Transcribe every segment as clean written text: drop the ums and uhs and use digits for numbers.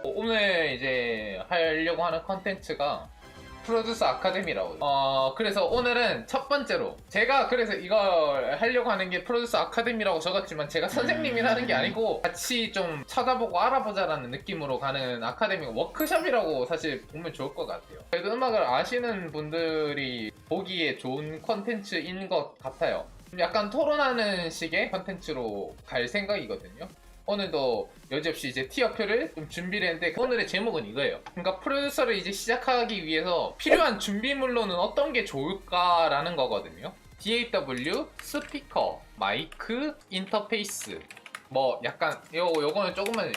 오늘 이제 하려고 하는 컨텐츠가 프로듀서 아카데미라고. 그래서 오늘은 첫 번째로 제가 그래서 이걸 하려고 하는 게 프로듀서 아카데미라고 적었지만 제가 선생님이라는 게 아니고 같이 좀 찾아보고 알아보자라는 느낌으로 가는 아카데미가 워크숍이라고 사실 보면 좋을 것 같아요. 그래도 음악을 아시는 분들이 보기에 좋은 컨텐츠인 것 같아요. 약간 토론하는 식의 컨텐츠로 갈 생각이거든요. 오늘도 여지없이 이제 티어표를 좀 준비를 했는데 오늘의 제목은 이거예요. 그러니까 프로듀서를 이제 시작하기 위해서 필요한 준비물로는 어떤 게 좋을까라는 거거든요. DAW, 스피커, 마이크, 인터페이스 뭐 약간 요거는 조금만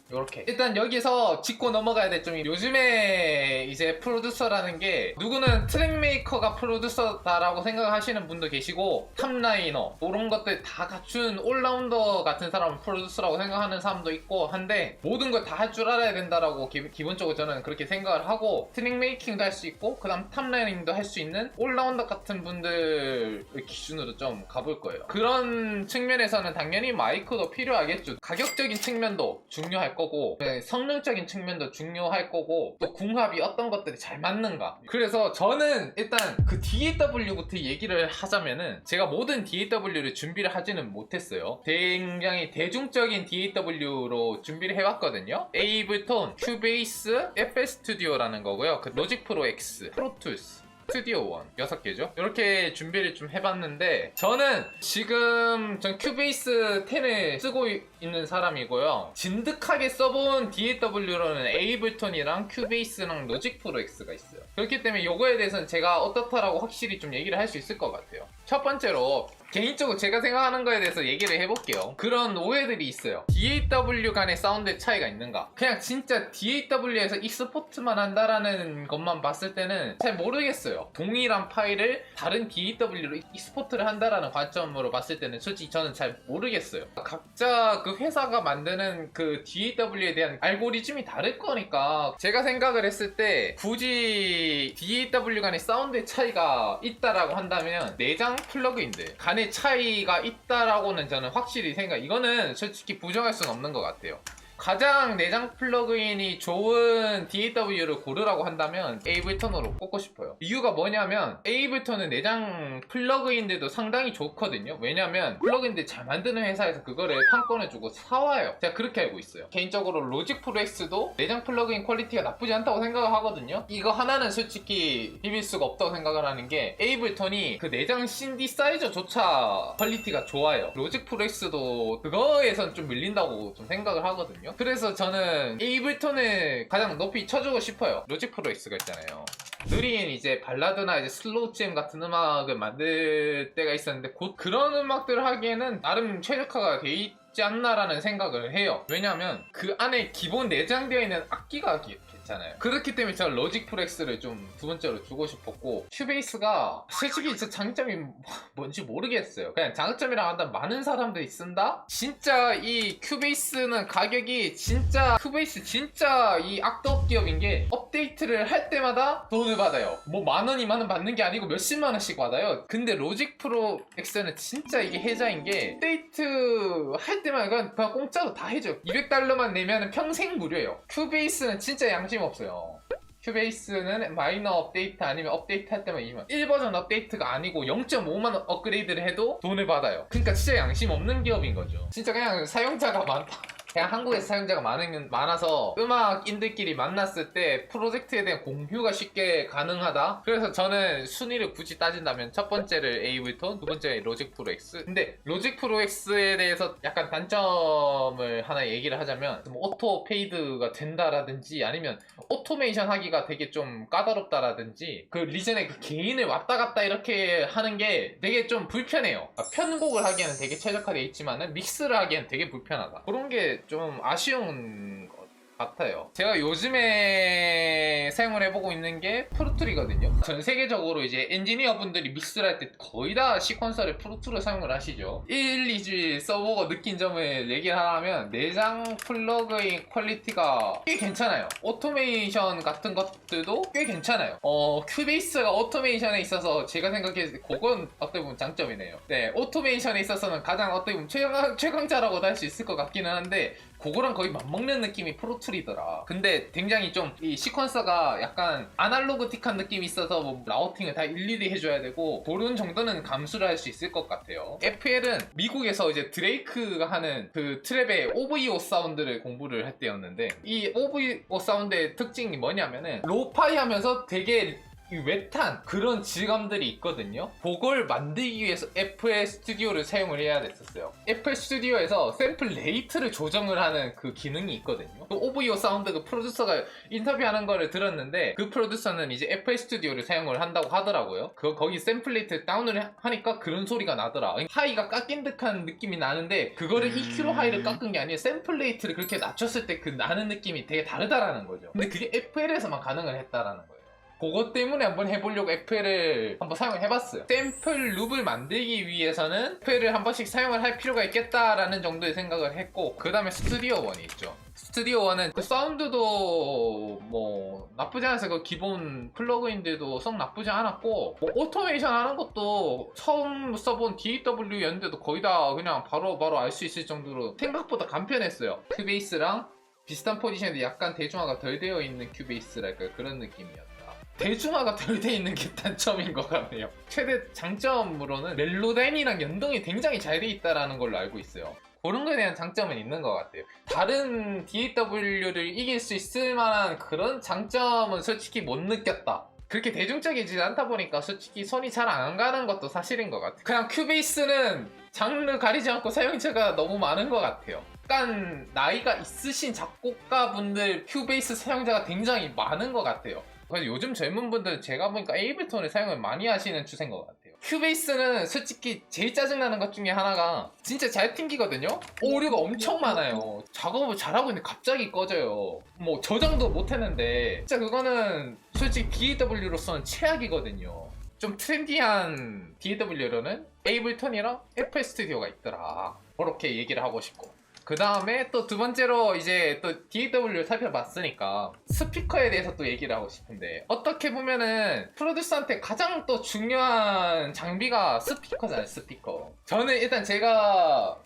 요렇게 일단 여기서 짚고 넘어가야 될 점이 요즘에 이제 프로듀서라는 게 누구는 트랙 메이커가 프로듀서다라고 생각하시는 분도 계시고 탑라이너 이런 것들 다 갖춘 올라운더 같은 사람은 프로듀서라고 생각하는 사람도 있고 한데 모든 걸 다 할 줄 알아야 된다라고 기본적으로 저는 그렇게 생각을 하고 트랙 메이킹도 할 수 있고 그 다음 탑라이닝도 할 수 있는 올라운더 같은 분들 기준으로 좀 가볼 거예요. 그런 측면에서는 당연히 마이크도 필요하겠죠. 가격적인 측면도 중요할 거고 성능적인 측면도 중요할 거고 또 궁합이 어떤 것들이 잘 맞는가. 그래서 저는 일단 그 DAW부터 얘기를 하자면은 제가 모든 DAW를 준비를 하지는 못했어요. 굉장히 대중적인 DAW로 준비를 해왔거든요. 에이블톤, 큐베이스, FL 스튜디오라는 거고요. 그 로직 프로 X, 프로툴스, 스튜디오 1 6개죠. 이렇게 준비를 좀 해봤는데 저는 지금 전 큐베이스 10을 쓰고 있는 사람이고요. 진득하게 써본 DAW로는 에이블톤이랑 큐베이스랑 로직 프로 X가 있어요. 그렇기 때문에 이거에 대해서는 제가 어떻다라고 확실히 좀 얘기를 할 수 있을 것 같아요. 첫 번째로 개인적으로 제가 생각하는 거에 대해서 얘기를 해볼게요. 그런 오해들이 있어요. DAW 간의 사운드의 차이가 있는가? 그냥 진짜 DAW에서 익스포트만 한다라는 것만 봤을 때는 잘 모르겠어요. 동일한 파일을 다른 DAW로 익스포트를 한다라는 관점으로 봤을 때는 솔직히 저는 잘 모르겠어요. 각자 그 회사가 만드는 그 DAW에 대한 알고리즘이 다를 거니까 제가 생각을 했을 때 굳이 DAW 간의 사운드의 차이가 있다라고 한다면 내장 플러그인들 간의 차이가 있다라고는 저는 확실히 이거는 솔직히 부정할 수는 없는 것 같아요. 가장 내장 플러그인이 좋은 DAW를 고르라고 한다면 에이블턴으로 꼽고 싶어요. 이유가 뭐냐면 에이블턴은 내장 플러그인들도 상당히 좋거든요. 왜냐면 플러그인들 잘 만드는 회사에서 그거를 판권을 주고 사와요. 제가 그렇게 알고 있어요. 개인적으로 로직 프로 X도 내장 플러그인 퀄리티가 나쁘지 않다고 생각을 하거든요. 이거 하나는 솔직히 비빌 수가 없다고 생각을 하는 게 에이블턴이 그 내장 신디사이저조차 퀄리티가 좋아요. 로직 프로 X도 그거에선 좀 밀린다고 좀 생각을 하거든요. 그래서 저는 에이블톤을 가장 높이 쳐주고 싶어요. 로직 프로 X가 있잖아요. 느린 이제 발라드나 이제 슬로우 GM 같은 음악을 만들 때가 있었는데 곧 그런 음악들을 하기에는 나름 최적화가 돼 있지 않나라는 생각을 해요. 왜냐면 그 안에 기본 내장되어 있는 악기가 괜찮아요. 그렇기 때문에 제가 로직 프로 X를 좀 두 번째로 주고 싶었고 큐베이스가 솔직히 진짜 장점이 뭔지 모르겠어요. 그냥 장점이라고 한다면 많은 사람들이 쓴다? 진짜 이 큐베이스는 가격이 진짜 큐베이스 진짜 이 악덕 기업인 게 업데이트를 할 때마다 돈을 받아요. 뭐 만원, 2만원 받는 게 아니고 몇십만원씩 받아요. 근데 로직 프로 X는 진짜 이게 해자인 게 업데이트 할 때만 그냥 공짜로 다 해줘요. 200달러만 내면 평생 무료예요. 큐베이스는 진짜 양심 없어요. 큐베이스는 마이너 업데이트 아니면 업데이트 할 때만 2만 1버전 업데이트가 아니고 0.5만 업그레이드를 해도 돈을 받아요. 그러니까 진짜 양심 없는 기업인 거죠. 진짜 그냥 사용자가 많다. 그냥 한국에서 사용자가 많아서 음악인들끼리 만났을 때 프로젝트에 대한 공유가 쉽게 가능하다. 그래서 저는 순위를 굳이 따진다면 첫 번째를 에이블톤, 두 번째는 로직 프로 X. 근데 로직 프로 X에 대해서 약간 단점을 하나 얘기를 하자면 뭐 오토 페이드가 된다라든지 아니면 오토메이션 하기가 되게 좀 까다롭다라든지 그 리전에 그 개인을 왔다 갔다 이렇게 하는 게 되게 좀 불편해요. 편곡을 하기에는 되게 최적화되어 있지만은 믹스를 하기에는 되게 불편하다. 그런 게 좀 아쉬운 것 같아요. 제가 요즘에 사용을 해보고 있는 게 프로툴이거든요. 전 세계적으로 이제 엔지니어 분들이 믹스를 할 때 거의 다 시퀀서를 프로툴을 사용을 하시죠. 1, 2주 써보고 느낀 점을 얘기를 하면 내장 플러그인 퀄리티가 꽤 괜찮아요. 오토메이션 같은 것들도 꽤 괜찮아요. 큐베이스가 오토메이션에 있어서 제가 생각했을 때 그건 어떻게 보면 장점이네요. 네, 오토메이션에 있어서는 가장 어떻게 보면 최강자라고도 할 수 있을 것 같기는 한데 그거랑 거의 맞먹는 느낌이 프로툴 툴이더라. 근데 굉장히 좀 이 시퀀서가 약간 아날로그틱한 느낌이 있어서 뭐 라우팅을 다 일일이 해줘야 되고 그런 정도는 감수를 할 수 있을 것 같아요. FL은 미국에서 이제 드레이크가 하는 그 트랩의 OVO 사운드를 공부를 할 때였는데, 이 OVO 사운드의 특징이 뭐냐면은 로파이 하면서 되게 이 웨탄 그런 질감들이 있거든요. 그걸 만들기 위해서 FL 스튜디오를 사용을 해야 됐었어요. FL 스튜디오에서 샘플 레이트를 조정을 하는 그 기능이 있거든요. 그 OVO 사운드 그 프로듀서가 인터뷰하는 거를 들었는데, 그 프로듀서는 이제 FL 스튜디오를 사용을 한다고 하더라고요. 거기 샘플 레이트 다운을 하니까 그런 소리가 나더라. 하이가 깎인 듯한 느낌이 나는데 그거를 EQ로 하이를 깎은 게 아니라 샘플 레이트를 그렇게 낮췄을 때 그 나는 느낌이 되게 다르다라는 거죠. 근데 그게 FL에서만 가능을 했다라는 거예요. 그것 때문에 한번 해보려고 FL을 한번 사용을 해봤어요. 샘플 룹을 만들기 위해서는 FL을 한 번씩 사용을 할 필요가 있겠다라는 정도의 생각을 했고, 그 다음에 스튜디오 1이 있죠. 스튜디오 1은 그 사운드도 뭐 나쁘지 않아서 그 기본 플러그인들도 썩 나쁘지 않았고, 뭐 오토메이션 하는 것도 처음 써본 DAW였는데도 거의 다 그냥 바로 알 수 있을 정도로 생각보다 간편했어요. 큐베이스랑 비슷한 포지션인데 약간 대중화가 덜 되어 있는 큐베이스랄까요? 그런 느낌이었다. 대중화가 덜 돼 있는 게 단점인 것 같네요. 최대 장점으로는 멜로다인이랑 연동이 굉장히 잘 돼 있다는 걸로 알고 있어요. 그런 거에 대한 장점은 있는 것 같아요. 다른 DAW를 이길 수 있을 만한 그런 장점은 솔직히 못 느꼈다. 그렇게 대중적이지 않다 보니까 솔직히 손이 잘 안 가는 것도 사실인 것 같아요. 그냥 큐베이스는 장르 가리지 않고 사용자가 너무 많은 것 같아요. 약간 나이가 있으신 작곡가분들 큐베이스 사용자가 굉장히 많은 것 같아요. 그래서 요즘 젊은 분들 제가 보니까 에이블톤을 사용을 많이 하시는 추세인 것 같아요. 큐베이스는 솔직히 제일 짜증나는 것 중에 하나가 진짜 잘 튕기거든요? 오류가 엄청 많아요. 작업을 잘하고 있는데 갑자기 꺼져요. 뭐 저장도 못했는데 진짜 그거는 솔직히 DAW로서는 최악이거든요. 좀 트렌디한 DAW로는 에이블톤이랑 FL 스튜디오가 있더라. 그렇게 얘기를 하고 싶고, 그 다음에 또 두 번째로 이제 또 DAW를 살펴봤으니까 스피커에 대해서 또 얘기를 하고 싶은데, 어떻게 보면은 프로듀서한테 가장 또 중요한 장비가 스피커잖아요. 스피커. 저는 일단 제가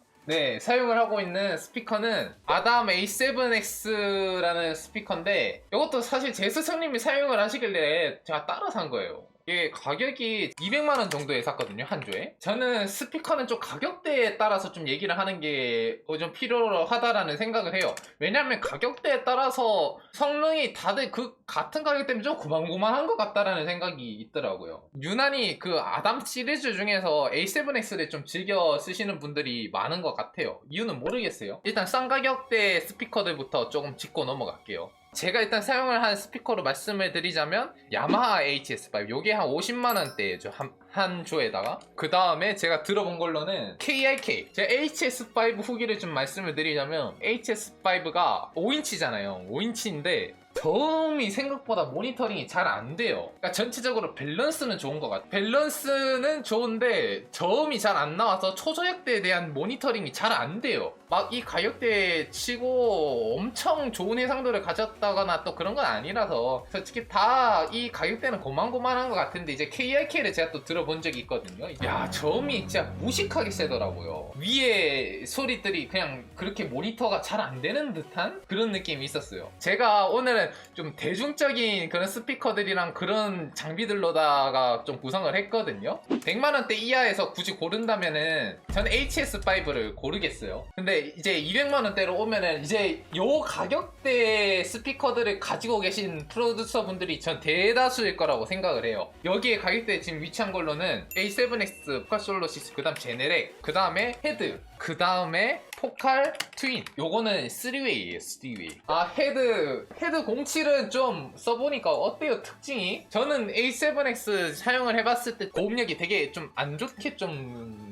사용을 하고 있는 스피커는 아담 A7X라는 스피커인데, 이것도 사실 제 스승님이 사용을 하시길래 제가 따라 산 거예요. 이게 가격이 200만원 정도에 샀거든요, 한 조에. 저는 스피커는 좀 가격대에 따라서 좀 얘기를 하는 게 좀 필요하다라는 생각을 해요. 왜냐면 가격대에 따라서 성능이 다들 그 같은 가격대면 좀 고만고만한 것 같다라는 생각이 있더라고요. 유난히 그 아담 시리즈 중에서 A7X를 좀 즐겨 쓰시는 분들이 많은 것 같아요. 이유는 모르겠어요. 일단 싼 가격대 스피커들부터 조금 짚고 넘어갈게요. 제가 일단 사용을 한 스피커로 말씀을 드리자면 야마하 HS5, 요게 한 50만원대죠 한 조에다가. 그 다음에 제가 들어본 걸로는 KRK, 제가 HS5 후기를 좀 말씀을 드리자면 HS5가 5인치잖아요 5인치인데 저음이 생각보다 모니터링이 잘 안 돼요. 그러니까 전체적으로 밸런스는 좋은 것 같아요. 밸런스는 좋은데 저음이 잘 안 나와서 초저역대에 대한 모니터링이 잘 안 돼요. 막 이 가격대에 치고 엄청 좋은 해상도를 가졌다거나 또 그런 건 아니라서 솔직히 다 이 가격대는 고만고만한 것 같은데, 이제 KRK를 제가 또 들어본 적이 있거든요. 야, 저음이 진짜 무식하게 세더라고요. 위에 소리들이 그냥 그렇게 모니터가 잘 안 되는 듯한 그런 느낌이 있었어요. 제가 오늘은 좀 대중적인 그런 스피커들이랑 그런 장비들로다가 좀 구성을 했거든요. 100만원대 이하에서 굳이 고른다면은 저는 HS5를 고르겠어요. 근데 이제 200만원대로 오면은 이제 요 가격대 스피커들을 가지고 계신 프로듀서 분들이 전 대다수일 거라고 생각을 해요. 여기에 가격대에 지금 위치한 걸로는 A7X, 포칼 솔로 6, 그 다음 제네렉, 그 다음에 헤드, 그 다음에 포칼 트윈, 요거는 3웨이예요 3웨이. 헤드 07은 좀 써보니까 어때요 특징이? 저는 A7X 사용을 해봤을 때 고음력이 되게 좀 안 좋게 좀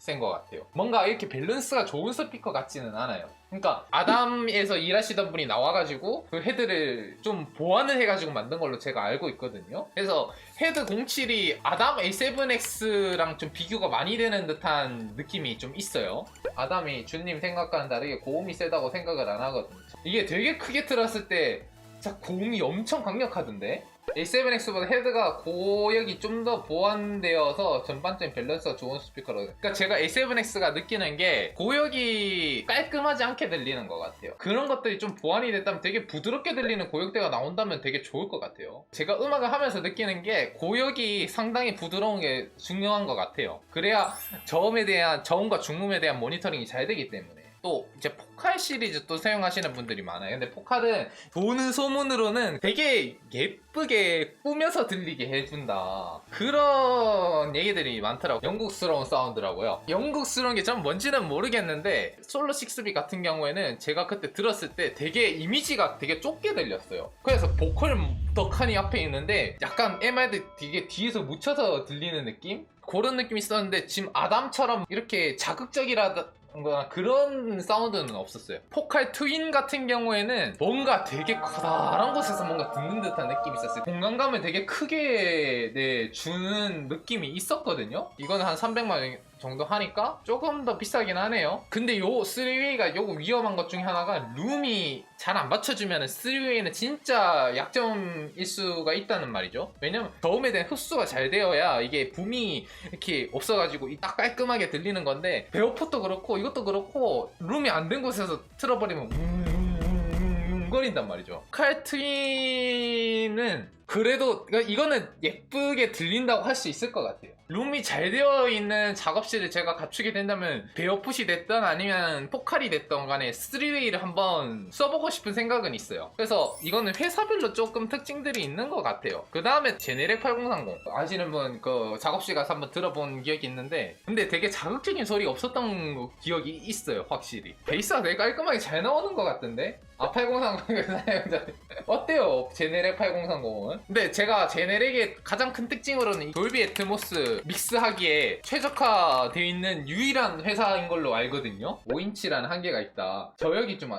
센 것 같아요. 뭔가 이렇게 밸런스가 좋은 스피커 같지는 않아요. 그러니까 아담에서 일하시던 분이 나와가지고 그 헤드를 좀 보완을 해가지고 만든 걸로 제가 알고 있거든요. 그래서 헤드 07이 아담 A7X랑 좀 비교가 많이 되는 듯한 느낌이 좀 있어요. 아담이 주님 생각과는 다르게 고음이 세다고 생각을 안 하거든요. 이게 되게 크게 틀었을 때 진짜 고음이 엄청 강력하던데. A7X보다 헤드가 고역이 좀 더 보완되어서 전반적인 밸런스가 좋은 스피커로. 그러니까 제가 A7X가 느끼는 게 고역이 깔끔하지 않게 들리는 것 같아요. 그런 것들이 좀 보완이 됐다면 되게 부드럽게 들리는 고역대가 나온다면 되게 좋을 것 같아요. 제가 음악을 하면서 느끼는 게 고역이 상당히 부드러운 게 중요한 것 같아요. 그래야 저음과 중음에 대한 모니터링이 잘 되기 때문에. 또 이제 포칼 시리즈 또 사용하시는 분들이 많아요. 근데 포칼은 도는 소문으로는 되게 예쁘게 꾸며서 들리게 해준다, 그런 얘기들이 많더라고요. 영국스러운 사운드라고요. 영국스러운 게 전 뭔지는 모르겠는데 솔로 6B 같은 경우에는 제가 그때 들었을 때 되게 이미지가 되게 좁게 들렸어요. 그래서 보컬 덕하니 앞에 있는데 약간 MR도 되게 뒤에서 묻혀서 들리는 느낌? 그런 느낌이 있었는데 지금 아담처럼 이렇게 자극적이라 그런 사운드는 없었어요. 포칼 트윈 같은 경우에는 뭔가 되게 커다란 곳에서 뭔가 듣는 듯한 느낌이 있었어요. 공간감을 되게 크게 주는 느낌이 있었거든요. 이거는 한 300만 원 정도 하니까 조금 더 비싸긴 하네요. 근데 요 3웨이가 요거 위험한 것 중에 하나가 룸이 잘 안 받쳐주면 3웨이는 진짜 약점일 수가 있다는 말이죠. 왜냐면 저음에 대한 흡수가 잘 되어야 이게 붐이 이렇게 없어가지고 딱 깔끔하게 들리는 건데, 베어풋도 그렇고 이것도 그렇고 룸이 안 된 곳에서 틀어버리면 거린단 말이죠. 칼트윈은 그래도 이거는 예쁘게 들린다고 할 수 있을 것 같아요. 룸이 잘 되어 있는 작업실을 제가 갖추게 된다면 베어풋이 됐던 아니면 포칼이 됐던 간에 3웨이를 한번 써보고 싶은 생각은 있어요. 그래서 이거는 회사별로 조금 특징들이 있는 것 같아요. 그 다음에 제네렉 8030 아시는 분 그 작업실 가서 한번 들어본 기억이 있는데, 근데 되게 자극적인 소리가 없었던 기억이 있어요. 확실히 베이스가 되게 깔끔하게 잘 나오는 것 같던데. 8030 사용자 어때요? 제네렉 8030은? 근데 제가 제네렉의 가장 큰 특징으로는 이 돌비 애트모스 믹스하기에 최적화되어 있는 유일한 회사인 걸로 알거든요. 5인치라는 한계가 있다. 저역이 좀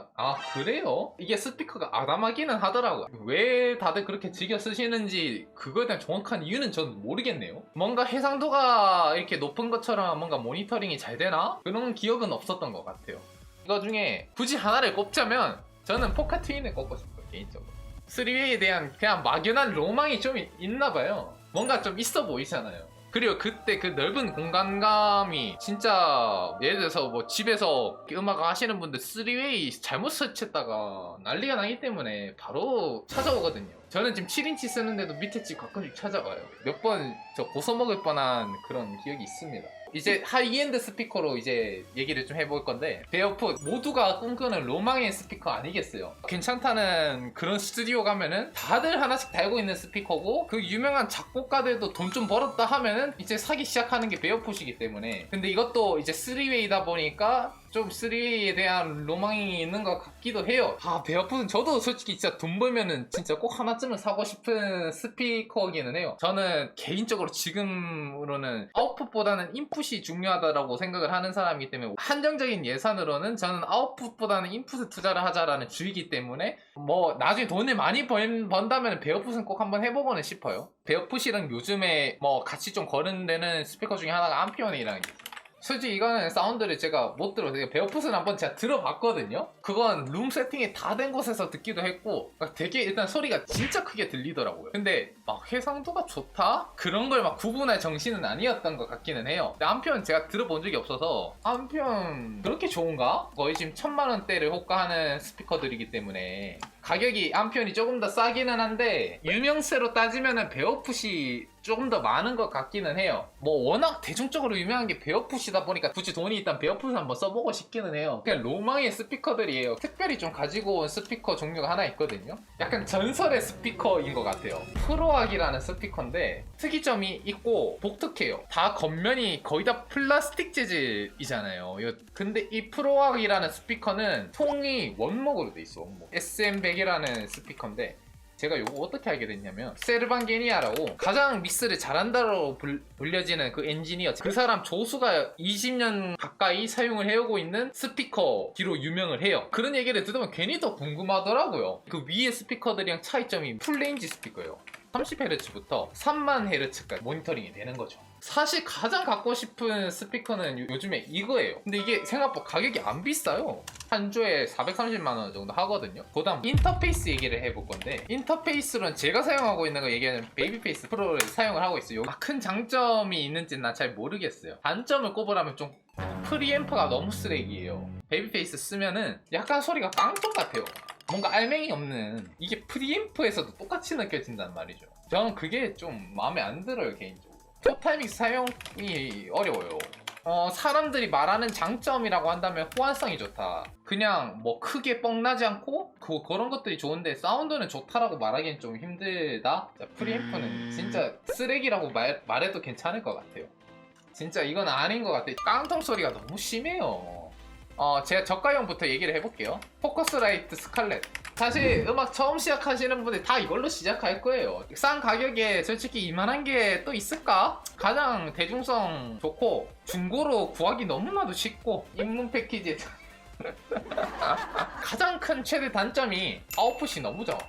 그래요? 이게 스피커가 아담하기는 하더라고요. 왜 다들 그렇게 즐겨 쓰시는지 그거에 대한 정확한 이유는 저는 모르겠네요. 뭔가 해상도가 이렇게 높은 것처럼 뭔가 모니터링이 잘 되나? 그런 기억은 없었던 것 같아요. 이거 중에 굳이 하나를 꼽자면 저는 포카 트윈을 꼽고 싶어요, 개인적으로. 3웨이에 대한 그냥 막연한 로망이 좀 있나봐요. 뭔가 좀 있어 보이잖아요. 그리고 그때 그 넓은 공간감이 진짜, 예를 들어서 뭐 집에서 음악 하시는 분들 3웨이 잘못 설치했다가 난리가 나기 때문에 바로 찾아오거든요. 저는 지금 7인치 쓰는데도 밑에 집 가끔씩 찾아와요. 몇 번 저 고소 먹을 뻔한 그런 기억이 있습니다. 이제 하이엔드 스피커로 이제 얘기를 좀 해볼 건데, 베어풋 모두가 꿈꾸는 로망의 스피커 아니겠어요? 괜찮다는 그런 스튜디오 가면은 다들 하나씩 달고 있는 스피커고, 그 유명한 작곡가들도 돈 좀 벌었다 하면은 이제 사기 시작하는 게 베어풋이기 때문에. 근데 이것도 이제 3웨이다 보니까 좀 3웨이에 대한 로망이 있는 것 같기도 해요. 베어풋은 저도 솔직히 진짜 돈 벌면은 진짜 꼭 하나쯤은 사고 싶은 스피커이기는 해요. 저는 개인적으로 지금으로는 아웃풋보다는 인풋이 중요하다고 생각을 하는 사람이기 때문에, 한정적인 예산으로는 저는 아웃풋보다는 인풋에 투자를 하자라는 주의이기 때문에, 뭐 나중에 돈을 많이 번다면 베어풋은 꼭 한번 해보고는 싶어요. 베어풋이랑 요즘에 뭐 같이 좀 거론되는 스피커 중에 하나가 암피온이라는 게 있어요. 솔직히 이거는 사운드를 제가 못 들어서, 베어풋은 한번 제가 들어봤거든요. 그건 룸 세팅이 다 된 곳에서 듣기도 했고 되게 일단 소리가 진짜 크게 들리더라고요. 근데 막 해상도가 좋다? 그런 걸 막 구분할 정신은 아니었던 것 같기는 해요. 근데 암피온 제가 들어본 적이 없어서 암피온 그렇게 좋은가? 거의 지금 1000만원대를 호가하는 스피커들이기 때문에 가격이 암피온이 조금 더 싸기는 한데, 유명세로 따지면은 베어풋이 조금 더 많은 것 같기는 해요. 뭐 워낙 대중적으로 유명한 게 베어풋이다 보니까 굳이 돈이 있다면 베어풋을 한번 써보고 싶기는 해요. 그냥 로망의 스피커들이에요. 특별히 좀 가지고 온 스피커 종류가 하나 있거든요. 약간 전설의 스피커인 것 같아요. 프로악이라는 스피커인데 특이점이 있고 독특해요. 다 겉면이 거의 다 플라스틱 재질이잖아요. 근데 이 프로악이라는 스피커는 통이 원목으로 돼 있어. 원목. SM100이라는 스피커인데, 제가 이거 어떻게 알게 됐냐면, 세르반게니아라고 가장 믹스를 잘한다고 불려지는 그 엔지니어, 그 사람 조수가 20년 가까이 사용을 해오고 있는 스피커기로 유명을 해요. 그런 얘기를 들으면 괜히 더 궁금하더라고요. 그 위에 스피커들이랑 차이점이 풀레인지 스피커예요. 30Hz부터 30,000Hz까지 모니터링이 되는 거죠. 사실 가장 갖고 싶은 스피커는 요즘에 이거예요. 근데 이게 생각보다 가격이 안 비싸요. 한 주에 430만원 정도 하거든요. 그다음 인터페이스 얘기를 해볼 건데, 인터페이스로는 제가 사용하고 있는 거 얘기하는 베이비페이스 프로를 사용을 하고 있어요. 큰 장점이 있는지는 난 잘 모르겠어요. 단점을 꼽으라면 좀 프리앰프가 너무 쓰레기예요. 베이비페이스 쓰면은 약간 소리가 깡통 같아요. 뭔가 알맹이 없는, 이게 프리앰프에서도 똑같이 느껴진단 말이죠. 저는 그게 좀 마음에 안 들어요, 개인적으로. 토타임믹스 사용이 어려워요. 사람들이 말하는 장점이라고 한다면 호환성이 좋다. 그냥 뭐 크게 뻥나지 않고 그런 것들이 좋은데 사운드는 좋다라고 말하기엔 좀 힘들다. 프리앰프는 진짜 쓰레기라고 말해도 괜찮을 것 같아요. 진짜 이건 아닌 것 같아요. 깡통 소리가 너무 심해요. 제가 저가형부터 얘기를 해볼게요. 포커스라이트 스칼렛. 사실 음악 처음 시작하시는 분들 다 이걸로 시작할 거예요. 싼 가격에 솔직히 이만한 게 또 있을까? 가장 대중성 좋고 중고로 구하기 너무나도 쉽고 입문 패키지에 가장 큰 최대 단점이 아웃풋이 너무 적어.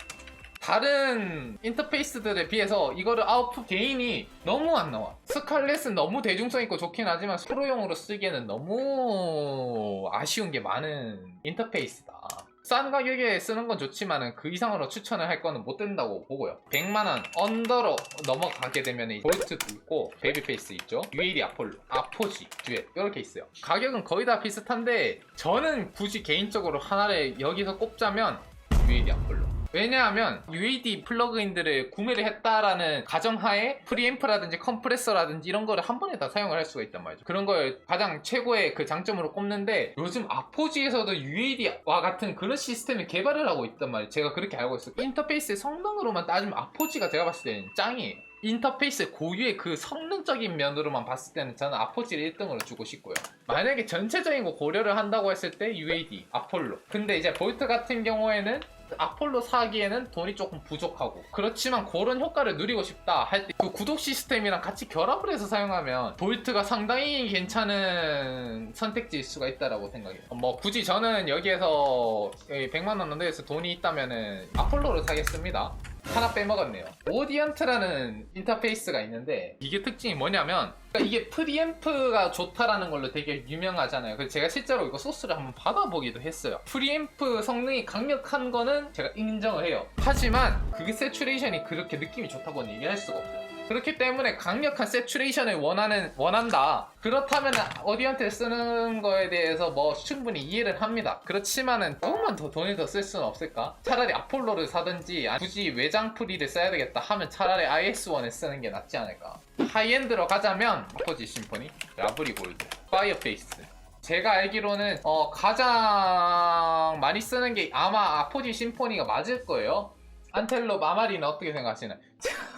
다른 인터페이스들에 비해서 이거를 아웃풋 게인이 너무 안 나와. 스칼렛은 너무 대중성 있고 좋긴 하지만 프로용으로 쓰기에는 너무 아쉬운 게 많은 인터페이스다. 싼 가격에 쓰는 건 좋지만 그 이상으로 추천을 할 거는 못 된다고 보고요. 100만원 언더로 넘어가게 되면 볼트도 있고 베이비페이스 있죠, UAD 아폴로, 아포지, 듀엣 이렇게 있어요. 가격은 거의 다 비슷한데 저는 굳이 개인적으로 하나를 여기서 꼽자면 UAD 아폴로. 왜냐하면 UAD 플러그인들을 구매를 했다라는 가정하에 프리앰프라든지 컴프레서라든지 이런 거를 한 번에 다 사용을 할 수가 있단 말이죠. 그런 걸 가장 최고의 그 장점으로 꼽는데, 요즘 아포지에서도 UAD와 같은 그런 시스템을 개발을 하고 있단 말이에요. 제가 그렇게 알고 있어요. 인터페이스의 성능으로만 따지면 아포지가 제가 봤을 때는 짱이에요. 인터페이스 고유의 그 성능적인 면으로만 봤을 때는 저는 아포지를 1등으로 주고 싶고요. 만약에 전체적인 거 고려를 한다고 했을 때 UAD, 아폴로. 근데 이제 볼트 같은 경우에는 아폴로 사기에는 돈이 조금 부족하고, 그렇지만 그런 효과를 누리고 싶다 할 때 그 구독 시스템이랑 같이 결합을 해서 사용하면 볼트가 상당히 괜찮은 선택지일 수가 있다라고 생각해요. 뭐 굳이 저는 여기에서 100만원 언더에서 돈이 있다면은 아폴로를 사겠습니다. 하나 빼먹었네요. 오디언트라는 인터페이스가 있는데 이게 특징이 뭐냐면, 그러니까 이게 프리앰프가 좋다라는 걸로 되게 유명하잖아요. 그래서 제가 실제로 이거 소스를 한번 받아보기도 했어요. 프리앰프 성능이 강력한 거는 제가 인정을 해요. 하지만 그게 세츄레이션이 그렇게 느낌이 좋다고는 얘기할 수가 없어요. 그렇기 때문에 강력한 세츄레이션을 원한다. 그렇다면 오디언트를 쓰는 거에 대해서 뭐 충분히 이해를 합니다. 그렇지만은 조금만 더 돈을 더 쓸 수는 없을까? 차라리 아폴로를 사든지, 굳이 외장 프리를 써야 되겠다 하면 차라리 IS1을 쓰는 게 낫지 않을까? 하이엔드로 가자면 아포지 심포니, 라브리 골드, 파이어페이스. 제가 알기로는 가장 많이 쓰는 게 아마 아포지 심포니가 맞을 거예요. 안텔롭 아마리는 어떻게 생각하시나요?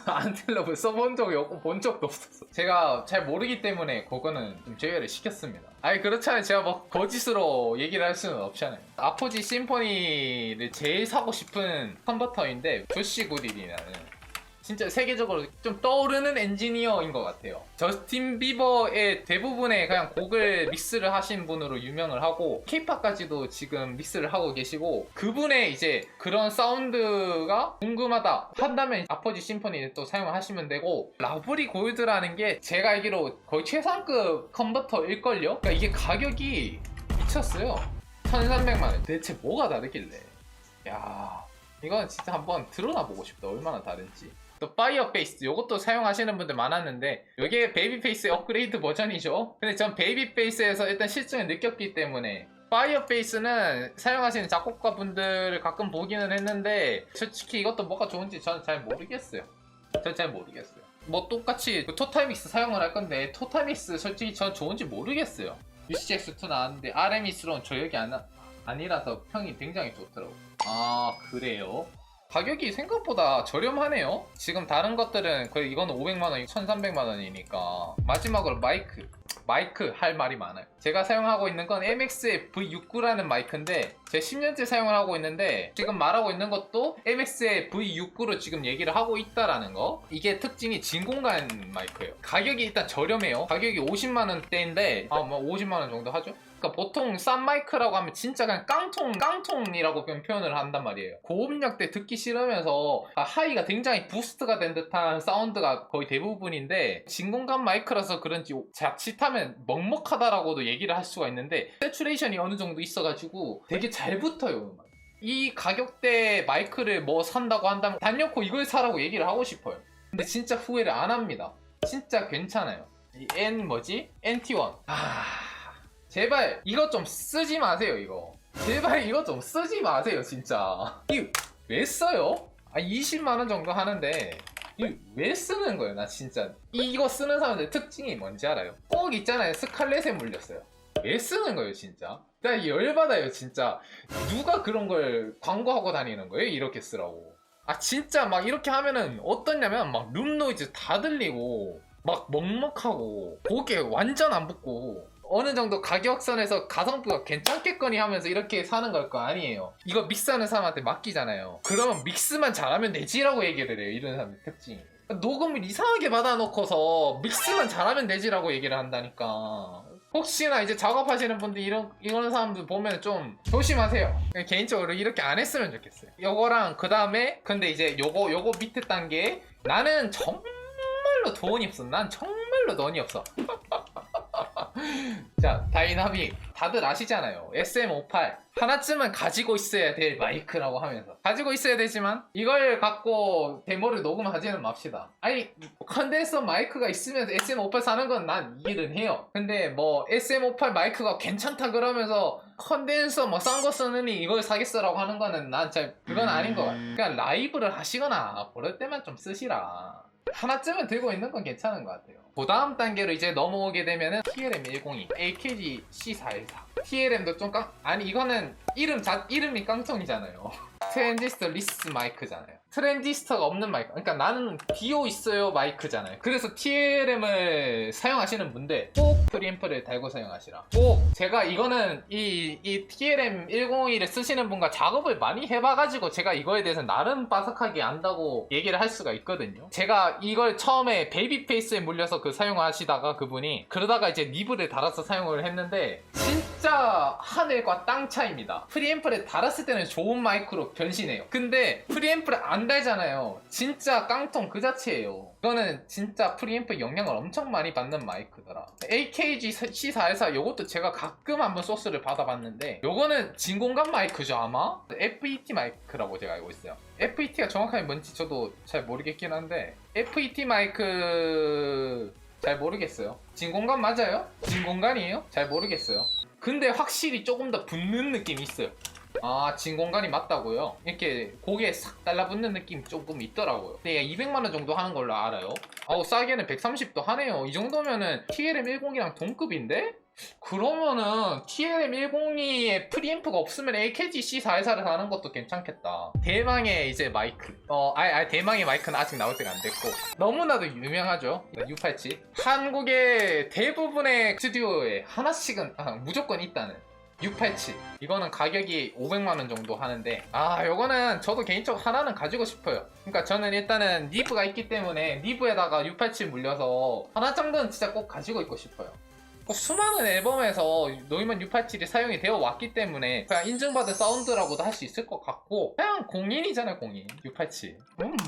안텔롭을 써본 적이 없고 본 적도 없었어. 제가 잘 모르기 때문에 그거는 좀 제외를 시켰습니다. 아니 그렇잖아요. 제가 뭐 거짓으로 얘기를 할 수는 없잖아요. 아포지 심포니를 제일 사고 싶은 컨버터인데 조시 구딜이라는 진짜 세계적으로 좀 떠오르는 엔지니어인 것 같아요. 저스틴 비버의 대부분의 그냥 곡을 믹스를 하신 분으로 유명을 하고, 케이팝까지도 지금 믹스를 하고 계시고, 그분의 이제 그런 사운드가 궁금하다 한다면 아포지 심포니를 또 사용하시면 되고, 라브리 골드라는 게 제가 알기로 거의 최상급 컨버터일걸요? 그러니까 이게 가격이 미쳤어요. 1300만원. 대체 뭐가 다르길래. 야, 이건 진짜 한번 드러나 보고 싶다. 얼마나 다른지. 또 파이어페이스, 이것도 사용하시는 분들 많았는데 이게 베이비페이스의 업그레이드 버전이죠. 근데 전 베이비페이스에서 일단 실증을 느꼈기 때문에 파이어페이스는 사용하시는 작곡가분들을 가끔 보기는 했는데 솔직히 이것도 뭐가 좋은지 저는 잘 모르겠어요. 뭐 똑같이 토타임믹스 사용을 할 건데 토타임믹스 솔직히 전 좋은지 모르겠어요. UCX2 나왔는데 RM이스러운 저역이 아니라서 평이 굉장히 좋더라고요. 아 그래요? 가격이 생각보다 저렴하네요. 지금 다른 것들은 거의 이거는 500만원, 1300만원이니까. 마지막으로 마이크 할 말이 많아요. 제가 사용하고 있는 건 MX의 V69라는 마이크인데 제가 10년째 사용을 하고 있는데 지금 말하고 있는 것도 MX의 V69로 지금 얘기를 하고 있다라는 거. 이게 특징이 진공관 마이크예요. 가격이 일단 저렴해요. 가격이 50만원대인데 뭐 50만원 정도 하죠. 그러니까 보통 싼 마이크라고 하면 진짜 그냥 깡통이라고 그냥 표현을 한단 말이에요. 고음역대 듣기 싫으면서 하이가 굉장히 부스트가 된 듯한 사운드가 거의 대부분인데, 진공관 마이크라서 그런지 자칫하면 먹먹하다라고도 얘기를 할 수가 있는데, 세츄레이션이 어느 정도 있어가지고 되게 잘 붙어요. 이 가격대 마이크를 뭐 산다고 한다면 단연코 이걸 사라고 얘기를 하고 싶어요. 근데 진짜 후회를 안 합니다. 진짜 괜찮아요. 이 NT1. 제발 이거 좀 쓰지 마세요. 이거 제발 이거 좀 쓰지 마세요. 진짜 이거 왜 써요? 20만원 정도 하는데 이거 왜 쓰는 거예요? 나 진짜 이거 쓰는 사람들 특징이 뭔지 알아요? 꼭 있잖아요, 스칼렛에 물렸어요. 왜 쓰는 거예요 진짜? 나 열받아요 진짜. 누가 그런 걸 광고하고 다니는 거예요? 이렇게 쓰라고. 진짜 막 이렇게 하면은 어떻냐면 막 룸노이즈 다 들리고 막 먹먹하고 고개 완전 안 붙고, 어느 정도 가격선에서 가성비가 괜찮겠거니 하면서 이렇게 사는 걸 거 아니에요. 이거 믹스하는 사람한테 맡기잖아요. 그러면 믹스만 잘하면 되지라고 얘기를 해요. 이런 사람의 특징이. 녹음을 이상하게 받아놓고서 믹스만 잘하면 되지라고 얘기를 한다니까. 혹시나 이제 작업하시는 분들 이런 사람들 보면 좀 조심하세요. 개인적으로 이렇게 안 했으면 좋겠어요. 요거랑 그 다음에 근데 이제 요거 밑에 단계, 나는 정말로 돈이 없어. 난 정말로 돈이 없어. 자, 다이나믹 다들 아시잖아요. SM58 하나쯤은 가지고 있어야 될 마이크라고 하면서 가지고 있어야 되지만 이걸 갖고 데모를 녹음하지는 맙시다. 아니, 컨덴서 마이크가 있으면서 SM58 사는 건 난 이해는 해요. 근데 뭐 SM58 마이크가 괜찮다 그러면서 컨덴서 뭐 싼 거 쓰느니 이걸 사겠어라고 하는 거는 난 잘 그건 아닌 것 같아. 그냥 라이브를 하시거나 그럴 때만 좀 쓰시라. 하나쯤은 들고 있는 건 괜찮은 것 같아요. 그 다음 단계로 이제 넘어오게 되면은 TLM102, AKG C414. TLM도 좀 이거는 이름이 깡통이잖아요. 트랜지스터 리스 마이크잖아요. 트랜지스터가 없는 마이크. 그러니까 나는 디오 있어요 마이크잖아요. 그래서 TLM을 사용하시는 분들 꼭 프리앰프를 달고 사용하시라. 꼭 제가 이거는 이 TLM 101을 쓰시는 분과 작업을 많이 해봐가지고 제가 이거에 대해서 나름 빠삭하게 안다고 얘기를 할 수가 있거든요. 제가 이걸 처음에 베이비 페이스에 물려서 사용하시다가 그분이 그러다가 이제 니브를 달아서 사용을 했는데 진짜 하늘과 땅 차이입니다. 프리앰프를 달았을 때는 좋은 마이크로 변신해요. 근데 프리앰프를 안 달잖아요. 진짜 깡통 그 자체예요. 이거는 진짜 프리앰프 영향을 엄청 많이 받는 마이크더라. AKG C414 요것도 제가 가끔 한번 소스를 받아봤는데 요거는 진공관 마이크죠 아마? FET 마이크라고 제가 알고 있어요. FET가 정확하게 뭔지 저도 잘 모르겠긴 한데 FET 마이크 잘 모르겠어요. 진공관 맞아요? 진공관이에요? 잘 모르겠어요. 근데 확실히 조금 더 붙는 느낌이 있어요. 진공관이 맞다고요? 이렇게 고개에 싹 달라붙는 느낌이 조금 있더라고요. 근데 200만원 정도 하는 걸로 알아요. 싸게는 130도 하네요. 이 정도면은 TLM102랑 동급인데? 그러면은 TLM102에 프리앰프가 없으면 AKG C414를 사는 것도 괜찮겠다. 대망의 이제 마이크. 대망의 마이크는 아직 나올 때가 안 됐고 너무나도 유명하죠. U87. 한국의 대부분의 스튜디오에 하나씩은 무조건 있다는 U87. 이거는 가격이 500만원 정도 하는데 요거는 저도 개인적으로 하나는 가지고 싶어요. 그러니까 저는 일단은 니브가 있기 때문에 니브에다가 U87 물려서 하나 정도는 진짜 꼭 가지고 있고 싶어요. 수많은 앨범에서 노이먼 U87이 사용이 되어 왔기 때문에 그냥 인증받은 사운드라고도 할 수 있을 것 같고, 그냥 공인이잖아요. 공인 U87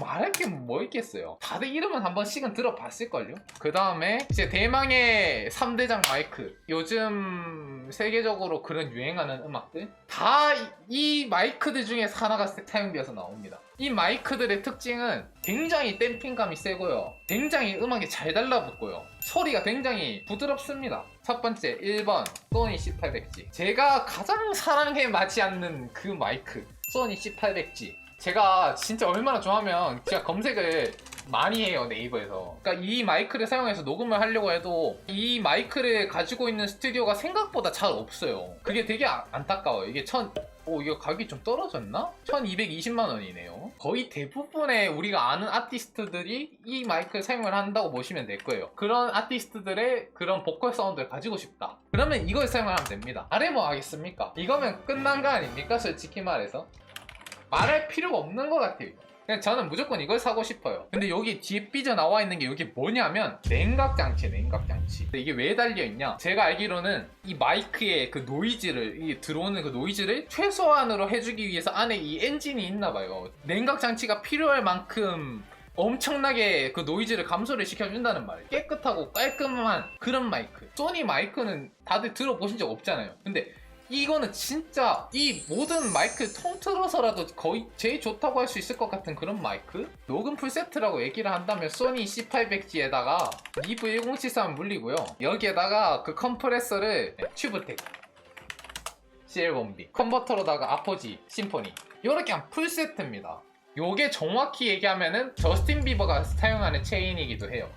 말할 게 뭐 있겠어요. 다들 이름은 한 번씩은 들어봤을걸요. 그 다음에 이제 대망의 3대장 마이크. 요즘 세계적으로 그런 유행하는 음악들 다 이 마이크들 중에서 하나가 사용되어서 나옵니다. 이 마이크들의 특징은 굉장히 댐핑감이 세고요, 굉장히 음악이 잘 달라붙고요, 소리가 굉장히 부드럽습니다. 첫 번째 1번 소니 C800G. 제가 가장 사랑에 맞지 않는 그 마이크 소니 C800G. 제가 진짜 얼마나 좋아하면 제가 검색을 많이 해요, 네이버에서. 그러니까 이 마이크를 사용해서 녹음을 하려고 해도 이 마이크를 가지고 있는 스튜디오가 생각보다 잘 없어요. 그게 되게 안타까워요. 이게 이거 가격이 좀 떨어졌나? 1220만원이네요. 거의 대부분의 우리가 아는 아티스트들이 이 마이크를 사용을 한다고 보시면 될 거예요. 그런 아티스트들의 그런 보컬 사운드를 가지고 싶다, 그러면 이걸 사용하면 됩니다. 아래 뭐 하겠습니까? 이거면 끝난 거 아닙니까? 솔직히 말해서 말할 필요가 없는 것 같아요. 그냥 저는 무조건 이걸 사고 싶어요. 근데 여기 뒤에 삐져 나와 있는 게 이게 뭐냐면 냉각 장치. 근데 이게 왜 달려 있냐? 제가 알기로는 이 마이크의 그 노이즈를, 이 들어오는 그 노이즈를 최소한으로 해주기 위해서 안에 이 엔진이 있나 봐요. 냉각 장치가 필요할 만큼 엄청나게 그 노이즈를 감소를 시켜준다는 말이에요. 깨끗하고 깔끔한 그런 마이크. 소니 마이크는 다들 들어보신 적 없잖아요. 근데 이거는 진짜 이 모든 마이크 통틀어서라도 거의 제일 좋다고 할 수 있을 것 같은 그런 마이크? 녹음 풀세트라고 얘기를 한다면 소니 C800G에다가 리브 1073 물리고요. 여기에다가 그 컴프레서를 튜브텍 CL1B 컨버터로다가 아포지 심포니 이렇게 한 풀세트입니다. 요게 정확히 얘기하면은 저스틴 비버가 사용하는 체인이기도 해요.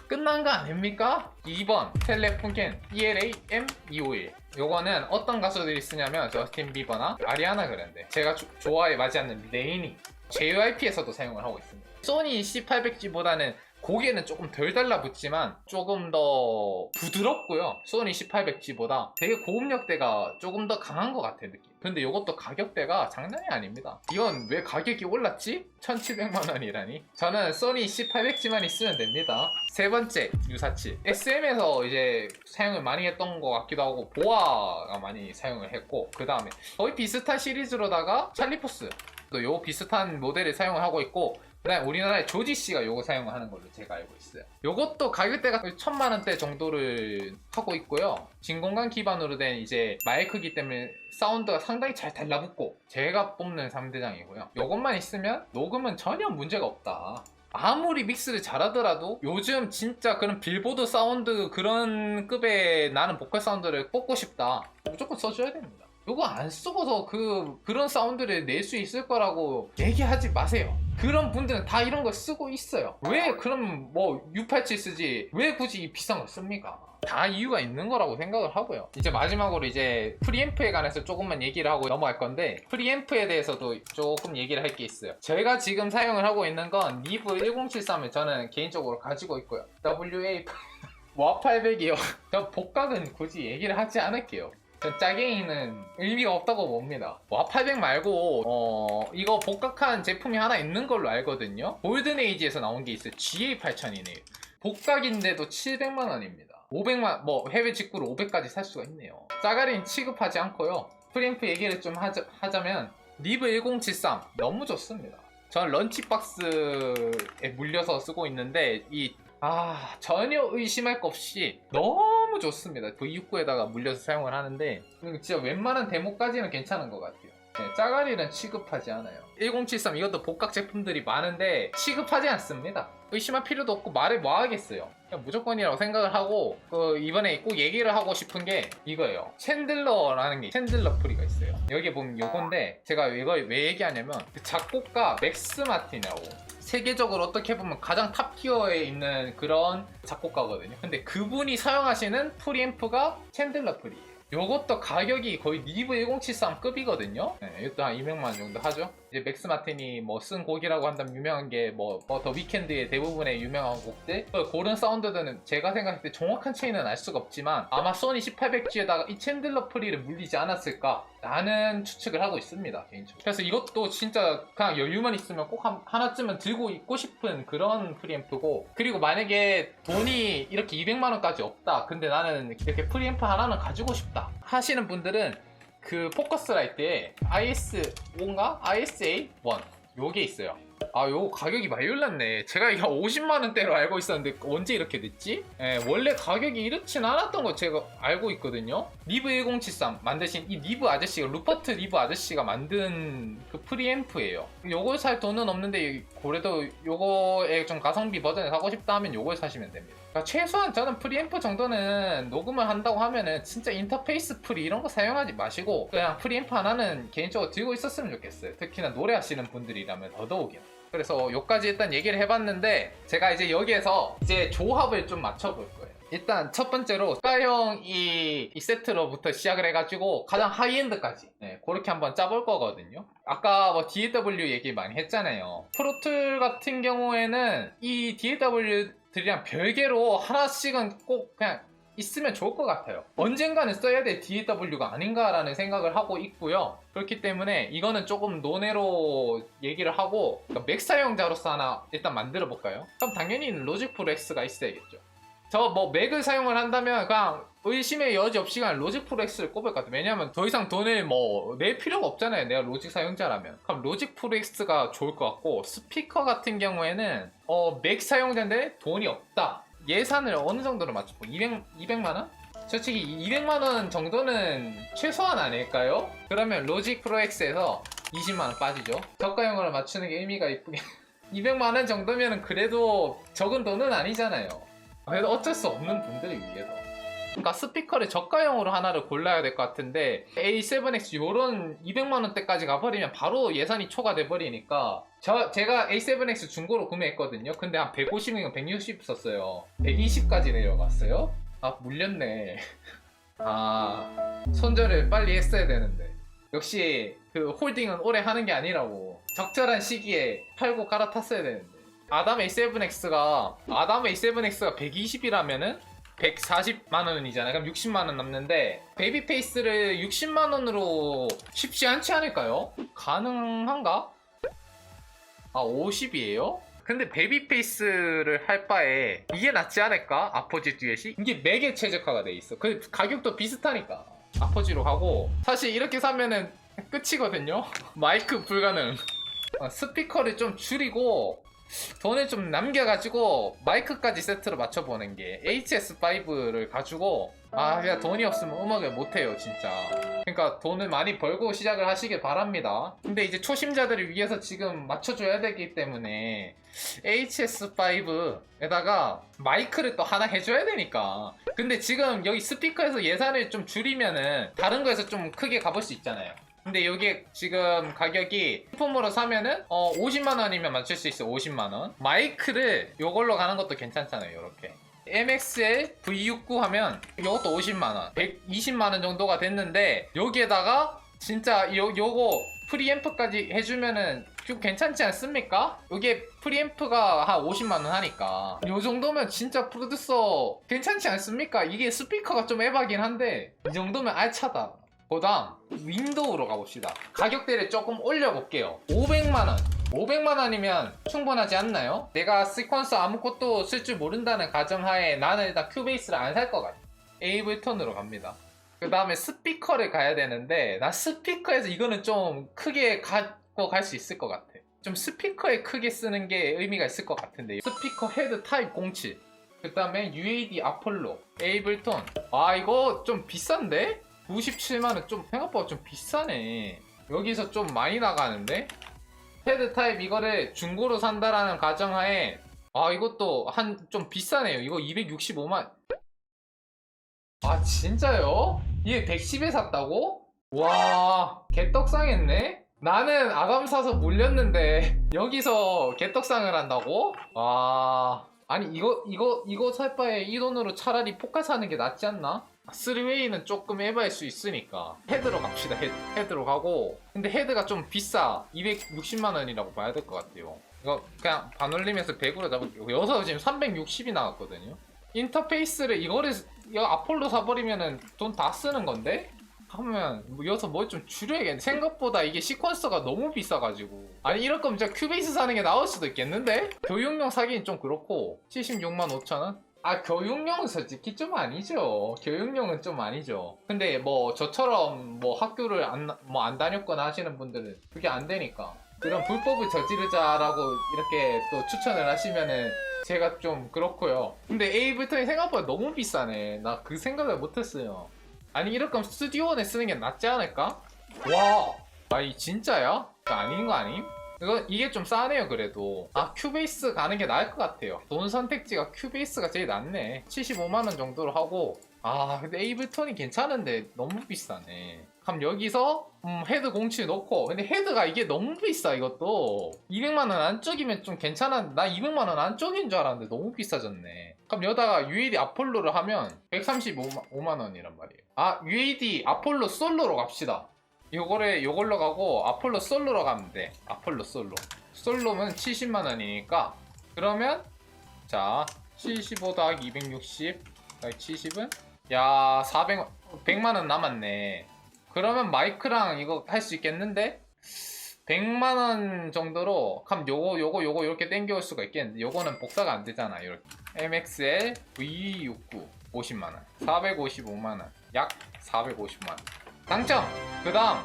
끝난 거 아닙니까? 2번 텔레폰캔 ELA M251. 요거는 어떤 가수들이 쓰냐면 저스틴 비버나 아리아나 그랜데, 제가 좋아에 맞지 않는 레이니, JYP에서도 사용을 하고 있습니다. 소니 C800G보다는 고개는 조금 덜 달라붙지만 조금 더 부드럽고요. 소니 C800G보다 되게 고음역대가 조금 더 강한 것 같아요, 느낌. 근데 이것도 가격대가 장난이 아닙니다. 이건 왜 가격이 올랐지? 1700만 원이라니? 저는 소니 C800G만 있으면 됩니다. 세 번째, U47. SM에서 이제 사용을 많이 했던 것 같기도 하고, 보아가 많이 사용을 했고, 그 다음에 거의 비슷한 시리즈로다가 찰리포스 또 요 비슷한 모델을 사용을 하고 있고, 그다음 우리나라의 조지씨가 요거 사용하는 걸로 제가 알고 있어요. 요것도 가격대가 1000만원대 정도를 하고 있고요. 진공관 기반으로 된 이제 마이크이기 때문에 사운드가 상당히 잘 달라붙고 제가 뽑는 3대장이고요. 요것만 있으면 녹음은 전혀 문제가 없다. 아무리 믹스를 잘하더라도 요즘 진짜 그런 빌보드 사운드 그런 급의 나는 보컬 사운드를 뽑고 싶다, 무조건 써줘야 됩니다. 요거 안 쓰고서 그런 사운드를 낼 수 있을 거라고 얘기하지 마세요. 그런 분들은 다 이런 거 쓰고 있어요. 왜 그럼 뭐 U87 쓰지 왜 굳이 이 비싼 걸 씁니까? 다 이유가 있는 거라고 생각을 하고요. 이제 마지막으로 이제 프리앰프에 관해서 조금만 얘기를 하고 넘어갈 건데, 프리앰프에 대해서도 조금 얘기를 할 게 있어요. 제가 지금 사용을 하고 있는 건 리브 1073을 저는 개인적으로 가지고 있고요. WA 와800이요. 저 복각은 굳이 얘기를 하지 않을게요. 짜게이는 의미가 없다고 봅니다. 와800 말고 이거 복각한 제품이 하나 있는 걸로 알거든요. 골든에이지에서 나온 게 있어요. GA8000이네요. 복각인데도 700만원입니다. 500만, 뭐 해외 직구로 500까지 살 수가 있네요. 짜가리는 취급하지 않고요. 프리앰프 얘기를 좀 하자면 리브 1073 너무 좋습니다. 전 런치박스에 물려서 쓰고 있는데 전혀 의심할 것 없이 너무 좋습니다. V69에다가 물려서 사용을 하는데 진짜 웬만한 데모까지는 괜찮은 것 같아요. 네, 짜가리는 취급하지 않아요. 1073 이것도 복각 제품들이 많은데 취급하지 않습니다. 의심할 필요도 없고 말을 뭐 하겠어요. 그냥 무조건이라고 생각을 하고, 이번에 꼭 얘기를 하고 싶은 게 이거예요. 챈들러라는 게, 챈들러 프리가 있어요. 여기 보면 요건데, 제가 이걸 왜 얘기하냐면 그 작곡가 맥스 마틴이라고, 세계적으로 어떻게 보면 가장 탑티어에 있는 그런 작곡가거든요. 근데 그분이 사용하시는 프리앰프가 챈들러 프리예요. 요것도 가격이 거의 리브 1073급이거든요. 네, 이것도 한 200만원 정도 하죠. 이제 맥스 마틴이 뭐 쓴 곡이라고 한다면 유명한 게 더 위켄드의 대부분의 유명한 곡들, 그런 사운드들은 제가 생각할 때 정확한 체인은 알 수가 없지만 아마 소니 C800G에다가 이 챈들러 프리를 물리지 않았을까 라는 추측을 하고 있습니다, 개인적으로. 그래서 이것도 진짜 그냥 여유만 있으면 꼭 하나쯤은 들고 있고 싶은 그런 프리앰프고, 그리고 만약에 돈이 이렇게 200만원까지 없다, 근데 나는 이렇게 프리앰프 하나는 가지고 싶다 하시는 분들은 그 포커스라이트에 IS5인가? ISA1 요게 있어요. 요거 가격이 많이 올랐네. 제가 이거 50만원대로 알고 있었는데 언제 이렇게 됐지? 원래 가격이 이렇진 않았던 거 제가 알고 있거든요. 리브 1073 만드신 이 리브 아저씨가, 루퍼트 리브 아저씨가 만든 그 프리앰프예요. 요걸 살 돈은 없는데 그래도 요거에 좀 가성비 버전을 사고 싶다 하면 요걸 사시면 됩니다. 그러니까 최소한 저는 프리앰프 정도는 녹음을 한다고 하면은 진짜 인터페이스 프리 이런 거 사용하지 마시고 그냥 프리앰프 하나는 개인적으로 들고 있었으면 좋겠어요. 특히나 노래하시는 분들이라면 더더욱이나. 그래서 요까지 일단 얘기를 해봤는데, 제가 이제 여기에서 이제 조합을 좀 맞춰볼 거예요. 일단 첫 번째로 스카이형 이 세트로부터 시작을 해가지고 가장 하이엔드까지 그렇게 한번 짜볼 거거든요. 아까 뭐 DAW 얘기 많이 했잖아요. 프로툴 같은 경우에는 이 DAW들이랑 별개로 하나씩은 꼭 그냥 있으면 좋을 것 같아요. 언젠가는 써야 될 DAW가 아닌가라는 생각을 하고 있고요. 그렇기 때문에 이거는 조금 논외로 얘기를 하고, 그러니까 맥 사용자로서 하나 일단 만들어 볼까요? 그럼 당연히 로직 프로 X가 있어야겠죠. 저 뭐 맥을 사용을 한다면 그냥 의심의 여지 없이 그냥 로직 프로 X를 꼽을 것 같아요. 왜냐면 더 이상 돈을 뭐 낼 필요가 없잖아요. 내가 로직 사용자라면. 그럼 로직 프로 X가 좋을 것 같고, 스피커 같은 경우에는 맥 사용자인데 돈이 없다. 예산을 어느 정도로 맞춰보? 200만 원? 솔직히 200만 원 정도는 최소한 아닐까요? 그러면 로직 프로 X에서 20만 원 빠지죠. 저가형으로 맞추는 게 의미가 있긴 200만 원 정도면 그래도 적은 돈은 아니잖아요. 그래도 어쩔 수 없는 분들을 위해서. 그러니까 스피커를 저가형으로 하나를 골라야 될 것 같은데, A7X 요런 200만원대까지 가버리면 바로 예산이 초과돼 버리니까, 제가 A7X 중고로 구매했거든요. 근데 한 150이면 160 썼어요. 120까지 내려갔어요? 아, 물렸네. 아, 손절을 빨리 했어야 되는데. 역시 그 홀딩은 오래 하는 게 아니라고. 적절한 시기에 팔고 갈아탔어야 되는데. 아담 A7X가 120이라면은 140만원이잖아요. 그럼 60만원 남는데, 베이비 페이스를 60만원으로 쉽지 않지 않을까요? 가능한가? 아, 50이에요? 근데 베이비 페이스를 할 바에 이게 낫지 않을까? 아포지 듀엣이? 이게 맥에 최적화가 돼 있어. 그 가격도 비슷하니까 아포지로 하고. 사실 이렇게 사면은 끝이거든요. 마이크 불가능. 스피커를 좀 줄이고 돈을 좀 남겨가지고 마이크까지 세트로 맞춰보는 게, HS5를 가지고 그냥 돈이 없으면 음악을 못해요 진짜. 그러니까 돈을 많이 벌고 시작을 하시길 바랍니다. 근데 이제 초심자들을 위해서 지금 맞춰줘야 되기 때문에 HS5에다가 마이크를 또 하나 해줘야 되니까. 근데 지금 여기 스피커에서 예산을 좀 줄이면은 다른 거에서 좀 크게 가볼 수 있잖아요. 근데 이게 지금 가격이 품으로 사면은 50만원이면 맞출 수 있어. 50만원. 마이크를 요걸로 가는 것도 괜찮잖아요. 요렇게 MXL V69 하면 요것도 50만원, 120만원 정도가 됐는데, 여기에다가 진짜 요거 프리앰프까지 해주면은 좀 괜찮지 않습니까? 이게 프리앰프가 한 50만원 하니까 요 정도면 진짜 프로듀서 괜찮지 않습니까? 이게 스피커가 좀 에바긴 한데 이 정도면 알차다. 그 다음 윈도우로 가봅시다. 가격대를 조금 올려볼게요. 500만원 500만원이면 충분하지 않나요? 내가 시퀀서 아무것도 쓸 줄 모른다는 가정하에 나는 일단 큐베이스를 안 살 것 같아. 에이블턴으로 갑니다. 그 다음에 스피커를 가야 되는데, 나 스피커에서 이거는 좀 크게 갖고 갈 수 있을 것 같아. 좀 스피커에 크게 쓰는 게 의미가 있을 것 같은데, 스피커 헤드 타입 07, 그 다음에 UAD 아폴로, 에이블턴. 이거 좀 비싼데? 97만원. 좀 생각보다 좀 비싸네. 여기서 좀 많이 나가는데? 헤드 타입 이거를 중고로 산다라는 가정하에 이것도 좀 비싸네요. 이거 265만. 진짜요? 이게 110에 샀다고? 와, 개떡상했네. 나는 아감 사서 물렸는데 여기서 개떡상을 한다고? 아니 이거 살 바에 이 돈으로 차라리 포카 사는 게 낫지 않나? 3웨이는 조금 해봐야 수 있으니까 헤드로 갑시다. 헤드로 가고. 근데 헤드가 좀 비싸. 260만원이라고 봐야 될 것 같아요. 이거 그냥 반올림에서 100으로 잡을게요. 여기서 지금 360이 나왔거든요. 인터페이스를 이거 아폴로 사버리면은 돈 다 쓰는 건데? 하면 여기서 뭐 좀 줄여야겠네. 생각보다 이게 시퀀서가 너무 비싸가지고. 아니 이럴 거면 진짜 큐베이스 사는 게 나을 수도 있겠는데? 교육용 사기는 좀 그렇고. 76만 5천원? 교육용은 솔직히 좀 아니죠. 교육용은 좀 아니죠. 근데 뭐 저처럼 뭐 학교를 안 다녔거나 하시는 분들은 그게 안 되니까. 그런 불법을 저지르자라고 이렇게 또 추천을 하시면은 제가 좀 그렇고요. 근데 에이블턴이 생각보다 너무 비싸네. 나 그 생각을 못했어요. 아니 이럴 거면 스튜디오원에 쓰는 게 낫지 않을까? 이 진짜야? 아닌 거 아님? 이게 좀 싸네요. 그래도 큐베이스 가는 게 나을 것 같아요. 돈 선택지가 큐베이스가 제일 낫네. 75만원 정도로 하고. 근데 에이블턴이 괜찮은데 너무 비싸네. 그럼 여기서 헤드 07 넣고. 근데 헤드가 이게 너무 비싸. 이것도 200만원 안쪽이면 좀 괜찮아. 나 200만원 안쪽인 줄 알았는데 너무 비싸졌네. 그럼 여기다가 UAD 아폴로를 하면 135만원이란 말이에요. UAD 아폴로 솔로로 갑시다. 요걸로 가고 아폴로 솔로로 가면 돼. 아폴로 솔로면 70만원이니까. 그러면 자 75 더하기 260 더하기 70은 야 100만원 남았네. 그러면 마이크랑 이거 할 수 있겠는데? 100만원 정도로 그럼 요거 이렇게 땡겨올 수가 있겠는데 요거는 복사가 안 되잖아. 이렇게 MXL V69 50만원 455만원 약 450만원 당첨! 그 다음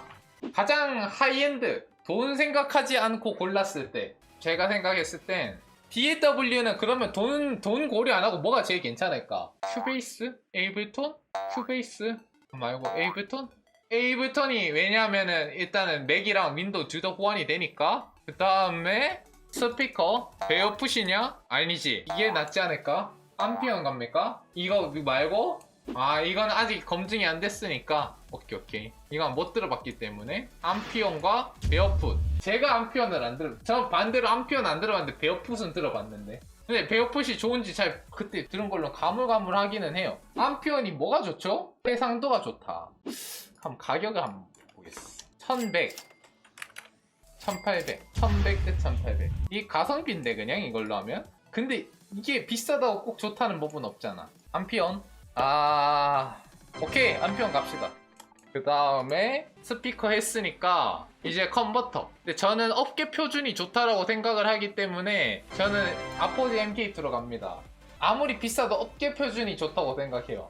가장 하이엔드 돈 생각하지 않고 골랐을 때 제가 생각했을 땐 DAW는 그러면 돈 고려 안 하고 뭐가 제일 괜찮을까? 큐베이스? 에이블톤? 큐베이스? 말고 에이블톤? 에이블톤이 왜냐면은 일단은 맥이랑 윈도우 둘 다 호환이 되니까. 그 다음에 스피커 베어풋이냐? 아니지 이게 낫지 않을까? 암피언 갑니까? 이거 말고 아 이건 아직 검증이 안 됐으니까 오케이 이건 못 들어봤기 때문에 암피언과 베어풋. 제가 암피언을 안 들어 저 반대로 암피언 안 들어봤는데 베어풋은 들어봤는데 근데 베어풋이 좋은지 잘 그때 들은 걸로 가물가물하기는 해요. 암피언이 뭐가 좋죠? 해상도가 좋다. 그럼 가격을 한번 보겠습니다. 1100 1800 1100 대 1800 이 가성비인데 그냥 이걸로 하면. 근데 이게 비싸다고 꼭 좋다는 법은 없잖아. 암피언 오케이 암피언 갑시다. 그 다음에 스피커 했으니까 이제 컨버터. 근데 저는 업계 표준이 좋다라고 생각을 하기 때문에 저는 아포지 MK2로 갑니다. 아무리 비싸도 업계 표준이 좋다고 생각해요.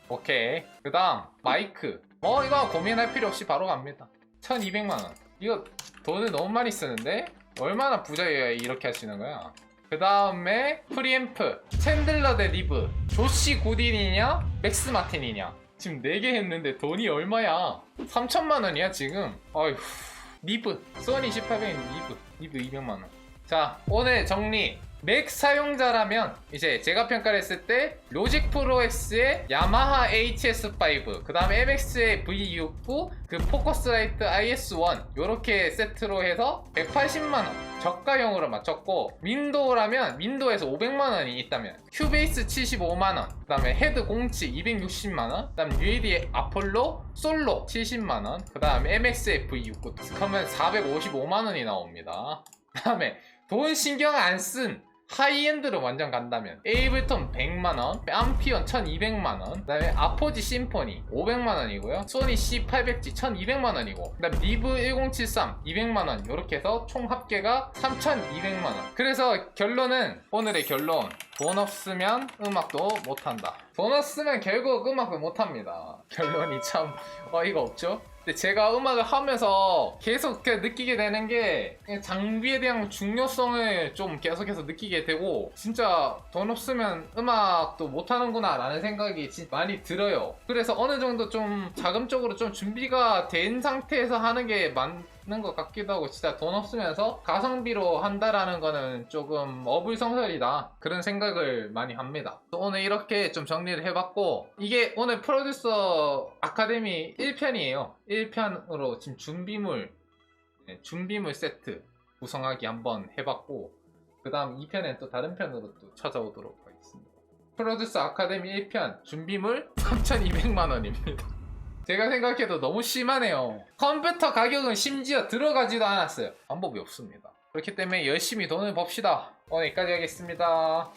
오케이. 그 다음 마이크 이거 고민할 필요 없이 바로 갑니다. 1200만원 이거 돈을 너무 많이 쓰는데 얼마나 부자여야 이렇게 하시는 거야. 그 다음에 프리앰프 챈들러 대 리브 조시 구딘이냐 맥스 마틴이냐. 지금 4개 했는데 돈이 얼마야? 3천만원이야 지금. 어휴. 리브 소니 1800 리브 200만원. 자 오늘 정리. 맥 사용자라면 이제 제가 평가를 했을 때 로직 프로 X의 야마하 HS5 그 다음에 MX의 V69 그 포커스라이트 IS1 요렇게 세트로 해서 180만원 저가형으로 맞췄고, 윈도우라면 윈도우에서 500만원이 있다면 큐베이스 75만원 그 다음에 헤드 공치 260만원 그 다음 UAD 아폴로 솔로 70만원 그 다음에 MX의 V69 그러면 455만원이 나옵니다. 그 다음에 돈 신경 안 쓴 하이엔드로 완전 간다면 에이블톤 100만원, 암피언 1200만원, 그 다음에 아포지 심포니 500만원이고요 소니 C800G 1200만원이고 그 다음 리브 1073 200만원 이렇게 해서 총 합계가 3200만원. 그래서 결론은 오늘의 결론 돈 없으면 음악도 못한다. 돈 없으면 결국 음악도 못합니다. 결론이 참 어이가 없죠. 근데 제가 음악을 하면서 계속 느끼게 되는 게 장비에 대한 중요성을 좀 계속해서 느끼게 되고 진짜 돈 없으면 음악도 못하는구나 라는 생각이 진짜 많이 들어요. 그래서 어느 정도 좀 자금적으로 좀 준비가 된 상태에서 하는 게 맞는 것 같기도 하고 진짜 돈 없으면서 가성비로 한다라는 거는 조금 어불성설이다 그런 생각을 많이 합니다. 오늘 이렇게 좀 정리를 해봤고 이게 오늘 프로듀서 아카데미 1편이에요. 1편으로 지금 준비물 세트 구성하기 한번 해봤고 그 다음 2편엔 또 다른 편으로 또 찾아오도록 하겠습니다. 프로듀서 아카데미 1편 준비물 3200만원입니다. 제가 생각해도 너무 심하네요. 컴퓨터 가격은 심지어 들어가지도 않았어요. 방법이 없습니다. 그렇기 때문에 열심히 돈을 법시다. 오늘 여기까지 하겠습니다.